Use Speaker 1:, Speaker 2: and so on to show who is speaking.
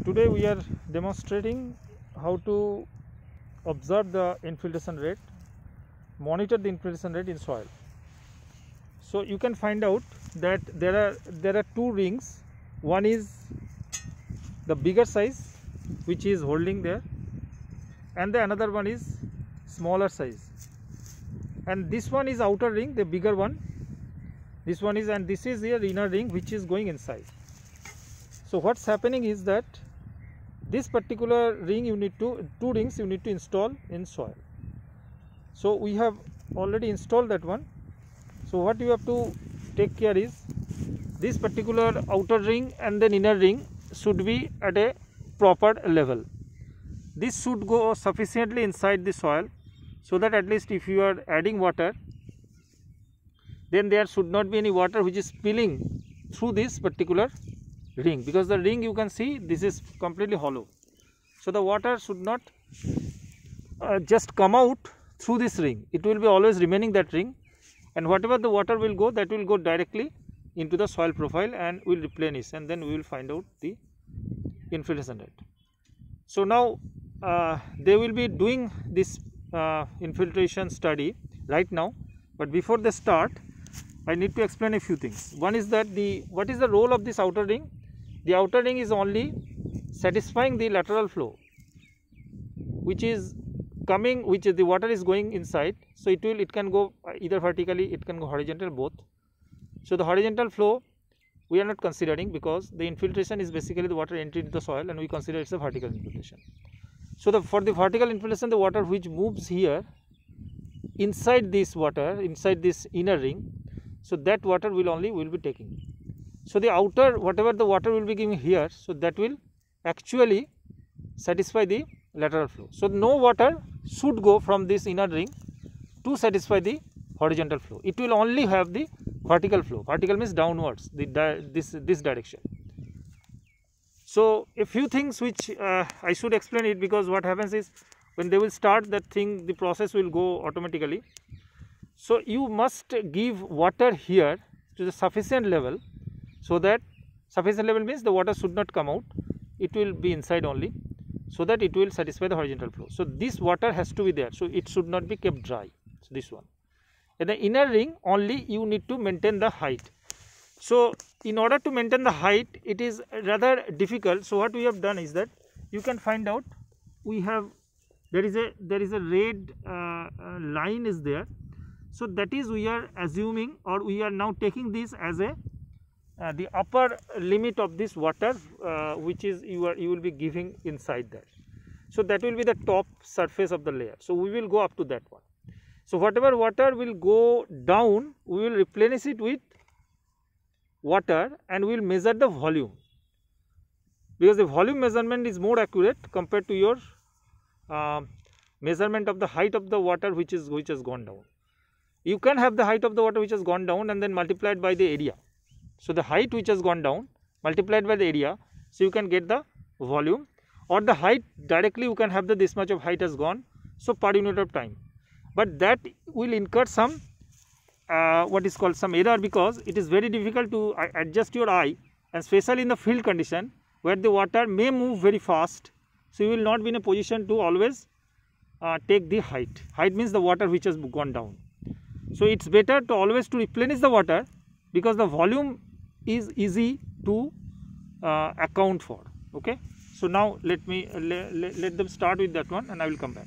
Speaker 1: Today we are demonstrating how to observe the infiltration rate, monitor the infiltration rate in soil. So you can find out that there are two rings. One is the bigger size, which is holding there, and the another one is smaller size. And this one is outer ring, the bigger one. This one is, and this is your inner ring, which is going inside. So what's happening is that this particular ring two rings you need to install in soil. So we have already installed that one. So what you have to take care is this particular outer ring and then inner ring should be at a proper level. This should go sufficiently inside the soil so that at least if you are adding water, then there should not be any water which is spilling through this particular ring, because the ring, you can see, this is completely hollow. So the water should not just come out through this ring. It will be always remaining that ring, and whatever the water will go, that will go directly into the soil profile and will replenish, and then we will find out the infiltration rate. So now they will be doing this infiltration study right now, but before they start, I need to explain a few things. One is that what is the role of this outer ring? The outer ring is only satisfying the lateral flow, which is coming, which is the water is going inside. So it can go either vertically, it can go horizontal, both. So the horizontal flow we are not considering, because the infiltration is basically the water entry into the soil, and we consider it's a vertical infiltration. So for the vertical infiltration, the water which moves here inside this water, inside this inner ring, so that water will be taking. So the outer, whatever the water will be giving here, so that will actually satisfy the lateral flow. So no water should go from this inner ring to satisfy the horizontal flow. It will only have the vertical flow. Vertical means downwards, this direction. So a few things which I should explain it, because what happens is when they will start that thing, the process will go automatically. So you must give water here to the sufficient level, so that sufficient level means the water should not come out, it will be inside only, so that it will satisfy the horizontal flow. So this water has to be there, so it should not be kept dry. So this one. In the inner ring only you need to maintain the height. So in order to maintain the height, it is rather difficult. So what we have done is that you can find out, we have, there is a red line is there. So that is, we are assuming, or we are now taking this as a the upper limit of this water, which is you will be giving inside that. So that will be the top surface of the layer. So we will go up to that one. So whatever water will go down, we will replenish it with water, and we will measure the volume, because the volume measurement is more accurate compared to your measurement of the height of the water which has gone down. You can have the height of the water which has gone down and then multiplied by the area. So the height which has gone down multiplied by the area, so you can get the volume, or the height directly you can have this much of height has gone, so per unit of time. But that will incur some what is called some error, because it is very difficult to adjust your eye, and especially in the field condition where the water may move very fast. So you will not be in a position to always take the height. Height means the water which has gone down. So it's better to always to replenish the water, because the volume is easy to account for. Okay. So now let them start with that one, and I will come back.